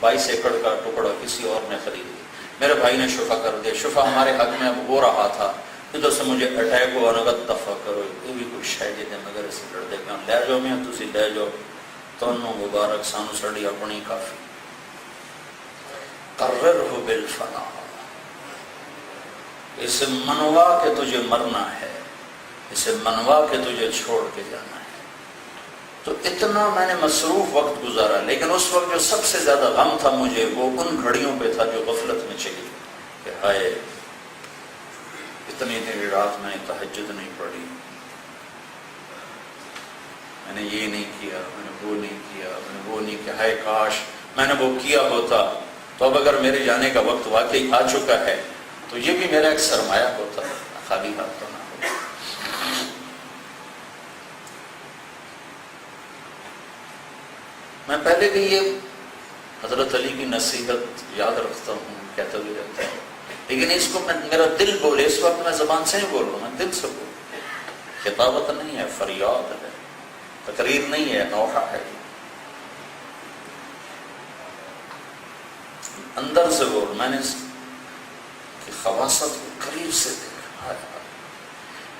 22 एकड़ का टुकड़ा किसी और ने खरीद लिया, मेरे भाई ने शुफा कर दिया, शुफा हमारे हक में अब हो रहा था, इधर से मुझे अटैक हुआ, नगद दफा करो, ये भी कुछ शायद मगर से लड़ दे लै जाओ, मैं तुम लै जाओ, तोनों मुबारक सानू साड़ी अपनी काफी। कर्रर हो बिल फना, इसे मनवा के तुझे मरना है, इसे मनवा के तुझे छोड़ के जाना है। तो इतना मैंने मसरूफ वक्त गुजारा, लेकिन उस वक्त जो सबसे ज्यादा गम था मुझे वो उन घड़ियों पे था जो गफलत में चली कि हाय इतनी देर रात मैंने तहज्जुद नहीं पढ़ी, मैंने ये नहीं किया, मैंने वो नहीं किया, मैंने वो नहीं किया, हाय काश मैंने वो किया होता, तो अब अगर मेरे जाने का वक्त वाकई आ चुका है तो ये भी मेरा एक सरमाया होता, खाली हाथ तो ना हो। मैं पहले भी ये हजरत अली की नसीहत याद रखता हूँ, कहता भी रहता हूँ, लेकिन इसको मेरा दिल बोले, इस वक्त मैं जबान से नहीं बोल रहा हूँ, मैं दिल से बोल, खिताबत नहीं है, फरियाद है, तकरीर नहीं है, नौहा है, अंदर से बोल। मैंने इसकी खवासत को करीब से देखा।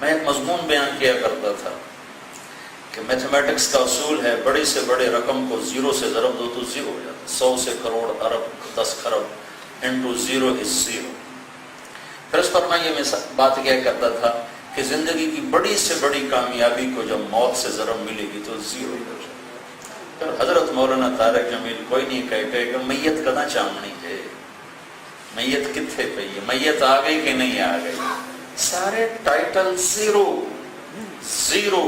मैं एक मजमून बयान किया करता था कि मैथमेटिक्स का उसूल है, बड़े से बड़े रकम को जीरो से ज़रब दो तो जीरो हो जाता है, 100 से करोड़ अरब 10 खरब इंटू जीरो इज जीरो। फिर उस पर मैं ये बात क्या करता था कि जिंदगी की बड़ी से बड़ी कामयाबी को जब मौत से ज़रब मिलेगी तो जीरो ही हो जाएगा। फिर हजरत मौलाना तारक जमील कोई नहीं कहेगा मैयत कदा चामनी है, मैयत कितने पे है, मैयत आ गई कि नहीं आ गई, सारे टाइटल जीरो जीरो।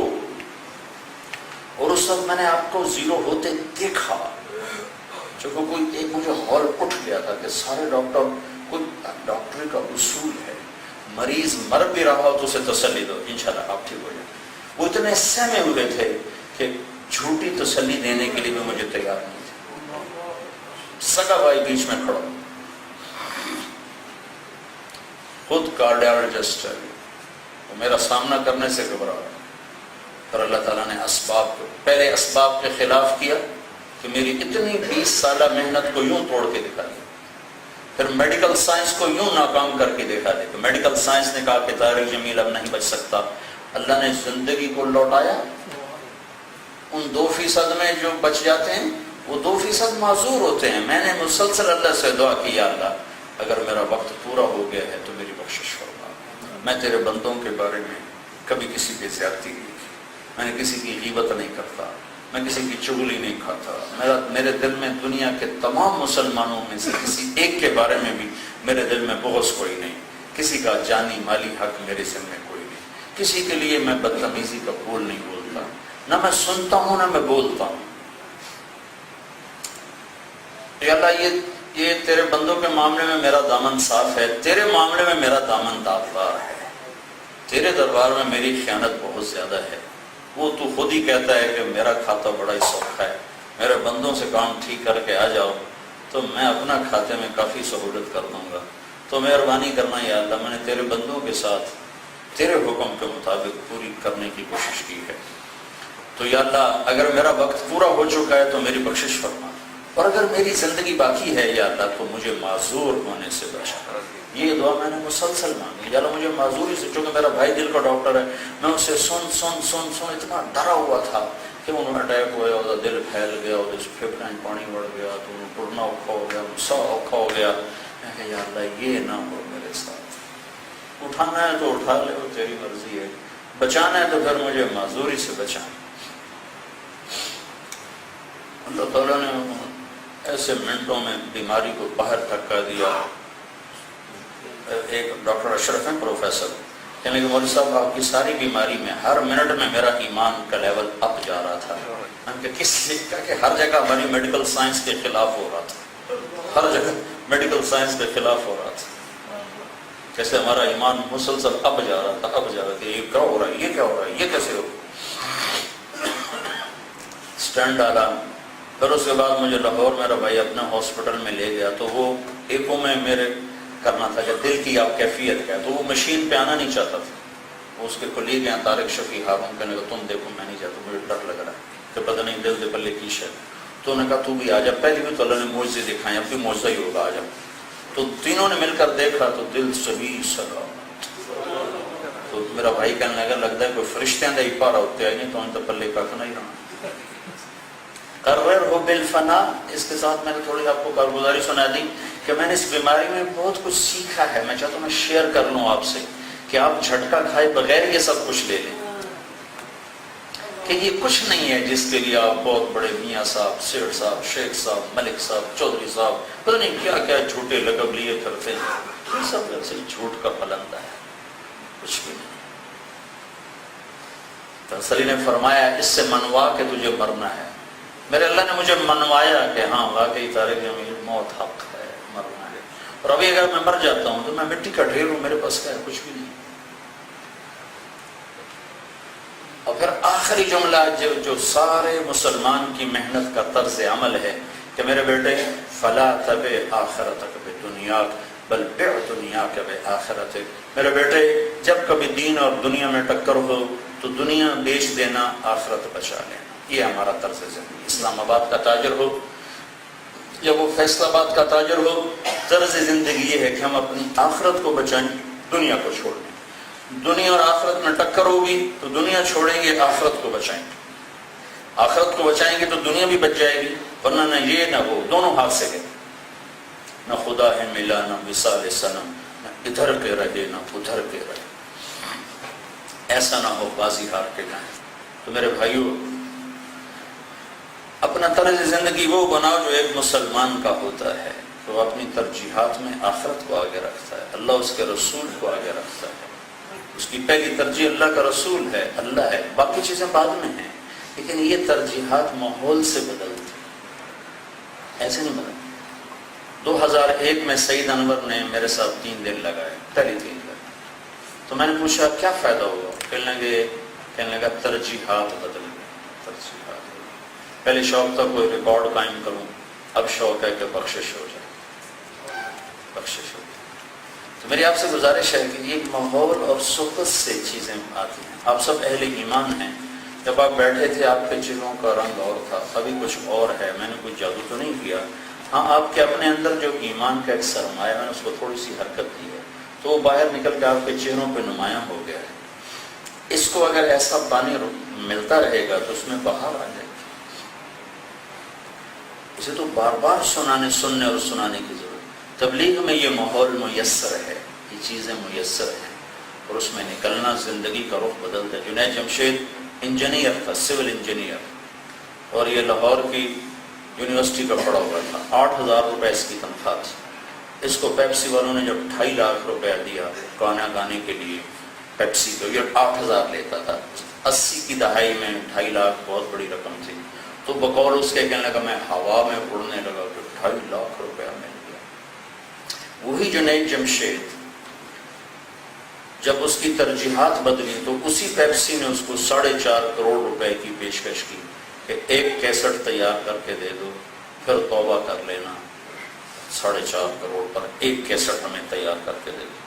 और उस वक्त मैंने आपको जीरो होते देखा, जो कोई एक मुझे हॉल उठ गया था कि सारे डॉक्टर, कोई डॉक्टरी का उसूल है, मरीज मर भी रहा हो तो उसे तसल्ली दो, इंशाल्लाह आप ठीक हो जाए। वो इतने सहमे हुए थे कि झूठी तसल्ली देने के लिए भी मुझे तैयार नहीं थे। सगा भाई बीच में खड़ा, खुद कार्डियोलॉजिस्ट है, वो मेरा सामना करने से घबरा रहा। फिर अल्लाह ताला ने असबाब को, पहले असबाब के खिलाफ किया कि मेरी इतनी 20 साल मेहनत को यूं तोड़ के दिखा दिया। फिर मेडिकल साइंस को यूं नाकाम करके दिखा दिया। तो मेडिकल साइंस ने कहा कि तारिक जमील अब नहीं बच सकता। अल्लाह ने जिंदगी को लौटाया। उन 2% में जो बच जाते हैं वो 2% माजूर होते हैं। मैंने मुसलसल अल्लाह से दुआ की, या अल्लाह अगर मेरा वक्त पूरा हो गया है तो मेरी बख्शिश फरमा। मैं तेरे बंदों के बारे में कभी किसी पे ज्यादती नहीं की, मैंने किसी की ग़ीबत नहीं करता, मैं किसी की चुगली नहीं खाता। मेरे दिल में दुनिया के तमाम मुसलमानों में से किसी एक के बारे में भी मेरे दिल में बुग़्ज़ कोई नहीं, किसी का जानी माली हक मेरे सिर में कोई नहीं, किसी के लिए मैं बदतमीजी का बोल नहीं बोलता, ना मैं सुनता हूँ ना मैं बोलता हूँ। अल्लाह ये तेरे बंदों के मामले में मेरा दामन साफ है, तेरे मामले में मेरा दामन दागदार है। तेरे दरबार में मेरी ख़यानत बहुत ज़्यादा है। वो तू खुद ही कहता है कि मेरा खाता बड़ा ही सौखा है, मेरे बंदों से काम ठीक करके आ जाओ तो मैं अपना खाते में काफ़ी सहूलत कर दूँगा। तो मेहरबानी करना या अल्लाह, मैंने तेरे बंदों के साथ तेरे हुक्म के मुताबिक पूरी करने की कोशिश की है। तो या अल्लाह अगर मेरा वक्त पूरा हो चुका है तो मेरी बख्शिश फरमा, और अगर मेरी ज़िंदगी बाकी है या अल्लाह तो मुझे माजूर होने से बचा। ये दुआ मैंने मुसलसल मांगी, या अल्लाह मुझे माजूरी से, चूँकि मेरा भाई दिल का डॉक्टर है, मैं उससे सुन इतना डरा हुआ था कि उन्होंने अटैक हुआ, उसका दिल फैल गया, और फेफड़े में पानी बढ़ गया, तो टुरना औखा हो गया, सा औखा हो गया। मैं कहा या अल्लाह ये ना हो मेरे साथ, उठाना है तो उठा ले, तेरी मर्जी है, बचाना है तो फिर मुझे माजूरी से बचा। अल्लाह ताला ने ऐसे मिनटों में बीमारी को बाहर धक्का दिया। एक डॉक्टर अशरफ हैं, प्रोफेसर, कहने लगे मौलवी साहब आपकी सारी बीमारी में हर मिनट में मेरा ईमान का लेवल अप जा रहा था। मैंने किस लिखा कि हर जगह हमारी मेडिकल साइंस के खिलाफ हो रहा था, हर जगह मेडिकल साइंस के खिलाफ हो रहा था, कैसे हमारा ईमान मुसलसल अप जा रहा था, अप जा रहा था। ये क्या हो रहा है, ये क्या हो रहा है, ये कैसे हो। स्टैंड डाला, फिर उसके बाद मुझे लाहौर मेरा भाई अपने हॉस्पिटल में ले गया, तो वो एको में मेरे करना था कि दिल की आप कैफियत क्या है, तो वो मशीन पे आना नहीं चाहता था। वो उसके कोलीग हैं तारिक शफी हारून, कहने लगा तुम देखो मैं नहीं चाहता, मुझे डर लग रहा है कि पता नहीं दिल के पल्ले की शय। تو انہوں نے کہا تو بھی آ جا، پہلی بھی تو اللہ نے معجزے دکھائے، اب بھی معجزہ ہی ہوگا، آ جا۔ تو تینوں نے مل کر دیکھا تو دل صحیح سلامت۔ تو میرا بھائی کہنے لگا لگتا ہے کوئی فرشتے دے ہی پارا ہوتے آئی نہیں تو ان تو پلے کا نہیں رہا۔ قرر ہو بالفنا، اس کے ساتھ میں نے تھوڑی آپ کو کارگزاری سنا دی کہ میں نے اس بیماری میں بہت کچھ سیکھا ہے، میں چاہتا ہوں میں شیئر کر لوں آپ سے کہ آپ جھٹکا کھائے بغیر یہ سب کچھ لے لیں، کہ یہ کچھ نہیں ہے جس کے لیے آپ بہت بڑے میاں صاحب، سیٹھ صاحب، شیخ صاحب، ملک صاحب، چودھری صاحب، پتہ نہیں کیا کیا جھوٹے لقب لیے کرتے ہیں، یہ سب ایسے جھوٹ کا پلندہ ہے، کچھ بھی نہیں۔ تسلی نے فرمایا اس سے منوا کے تجھے مرنا ہے۔ میرے اللہ نے مجھے منوایا کہ ہاں واقعی طارق امیر موت حق ہے، مرنا ہے، اور ابھی اگر میں مر جاتا ہوں تو میں مٹی کا ڈھیر ہوں، میرے پاس کیا ہے، کچھ بھی نہیں۔ اور پھر آخری جملہ جو سارے مسلمان کی محنت کا طرز عمل ہے کہ میرے بیٹے فلا تبع آخرتک بدنیاک بل بع دنیاک بآخرتک، میرے بیٹے جب کبھی دین اور دنیا میں ٹکر ہو تو دنیا بیچ دینا، آخرت بچا لینا، یہ ہمارا طرز زندگی۔ اسلام آباد کا تاجر ہو یا وہ فیصل آباد کا تاجر ہو، طرز زندگی یہ ہے کہ ہم اپنی آخرت کو بچائیں، دنیا کو چھوڑ دیں۔ دنیا اور آخرت میں ٹکر ہوگی تو دنیا چھوڑیں گے، آخرت کو بچائیں گے، آخرت کو بچائیں گے تو دنیا بھی بچ جائے گی، ورنہ نہ یہ نہ وہ، دونوں ہاتھ سے گئے، نہ خدا ہے ملا نہ مثال صنم، نہ ادھر کے رہے نہ ادھر کے رہے، ایسا نہ ہو بازی ہار کے جائیں۔ تو میرے بھائیوں، اپنا طرز زندگی وہ بناؤ جو ایک مسلمان کا ہوتا ہے، تو اپنی ترجیحات میں آخرت کو آگے رکھتا ہے، اللہ اس کے رسول کو آگے رکھتا ہے، اس کی پہلی ترجیح اللہ کا رسول ہے، اللہ ہے، باقی چیزیں بعد میں ہیں، لیکن یہ ترجیحات ماحول سے بدلتی ایسے نہیں بدلتی۔ 2001 میں سعید انور نے میرے ساتھ 3 دن لگائے، پہلی 3 دن، تو میں نے پوچھا کیا فائدہ ہوا؟ کہنے لگا ترجیحات بدل گئی، ترجیحات۔ پہلے شوق تھا کوئی ریکارڈ قائم کروں، اب شوق ہے کہ بخشش ہو جائے، بخشش ہو جائے۔ تو میری آپ سے گزارش ہے کہ یہ ماحول اور صحبت سے چیزیں آتی ہیں۔ آپ سب اہل ایمان ہیں، جب آپ بیٹھے تھے آپ کے چہروں کا رنگ اور تھا، ابھی کچھ اور ہے، میں نے کوئی جادو تو نہیں کیا، ہاں آپ کے اپنے اندر جو ایمان کا ایک سرمایہ، میں نے اس کو تھوڑی سی حرکت دی ہے تو وہ باہر نکل کے آپ کے چہروں پہ نمایاں ہو گیا ہے۔ اس کو اگر ایسا پانی ملتا رہے گا تو اس میں بہار آ جائے گی۔ اسے تو بار بار سننے اور سنانے کی ضرورت۔ تبلیغ میں یہ ماحول میسر ہے، یہ چیزیں میسر ہیں، اور اس میں نکلنا زندگی کا رخ بدلتا ہے۔ جنید جمشید انجینئر تھا، سول انجینئر، اور یہ لاہور کی یونیورسٹی کا پڑھا ہوا تھا، 8000 روپے اس کی تنخواہ تھی۔ اس کو پیپسی والوں نے جب 2.5 لاکھ روپے دیا گانا گانے کے لیے، پیپسی کو یہ 8000 لیتا تھا، 80 کی دہائی میں 2.5 لاکھ بہت بڑی رقم تھی، تو بقول اس کے کہنے لگا میں ہوا میں اڑنے لگا کہ 2.5 لاکھ روپے مل گیا۔ وہی جنید جمشید جب اس کی ترجیحات بدلی تو اسی پیپسی نے اس کو 4.5 کروڑ روپے کی پیشکش کی کہ ایک کیسٹ تیار کر کے دے دو، پھر توبہ کر لینا، 4.5 کروڑ پر ایک کیسٹ ہمیں تیار کر کے دے دو،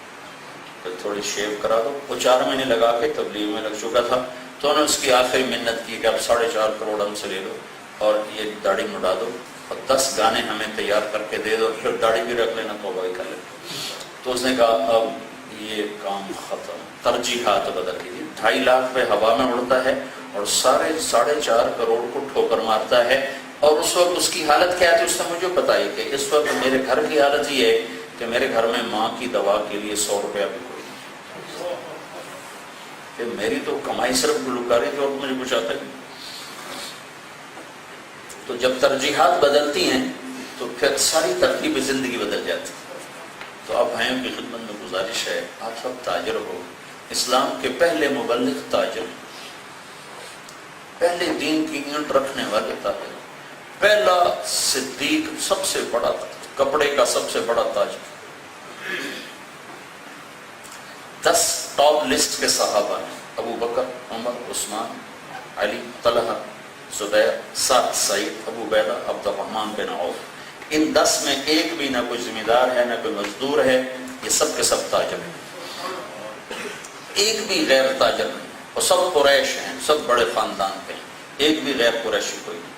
پھر تھوڑی شیو کرا دو۔ وہ 4 مہینے لگا کے تبلیغ میں لگ چکا تھا، تو انہوں نے اس کی آخری منت کی کہ اب 4.5 کروڑ ہم سے لے لو اور یہ داڑھی مڈا دو اور 10 گانے ہمیں تیار کر کے دے دو، پھر داڑھی بھی رکھ لینا، توبہ بھی کر لینا۔ تو اس نے کہا اب یہ کام ختم، ترجیحات بدل گئی۔ 2.5 لاکھ پہ ہوا میں اڑتا ہے اور 4.5 کروڑ کو ٹھوکر مارتا ہے، اور اس وقت اس کی حالت کیا تھی اس نے مجھے بتائی کہ اس وقت میرے گھر کی حالت یہ ہے کہ میرے گھر میں ماں کی دوا کے لیے 100 روپیہ بھی کوئی نہیں، کہ میری تو کمائی صرف گلوکاری تھی اور مجھے کچھ آتا نہیں۔ تو جب ترجیحات بدلتی ہیں تو پھر ساری ترتیب زندگی بدل جاتی ہے۔ تو اب بھائیوں کی خدمت میں گزارش ہے، آپ سب تاجر ہو، اسلام کے پہلے مبلغ تاجر، پہلے دین کی اینٹ رکھنے والے تاجر، پہلا صدیق، سب سے بڑا کپڑے کا سب سے بڑا تاجر۔ 10 ٹاپ لسٹ کے صحابہ ہیں، ابو بکر، عمر، عثمان، علی، طلحہ، زبیر، سعد، سعید، ابو عبیدہ، عبد الرحمن بن عوف۔ ان 10 میں ایک بھی نہ کوئی ذمہ دار ہے نہ کوئی مزدور ہے، یہ سب کے سب تاجر ہیں، ایک بھی غیر تاجر نہیں، اور سب قریش ہیں، سب بڑے خاندان کے ہیں، ایک بھی غیر قریشی کوئی نہیں۔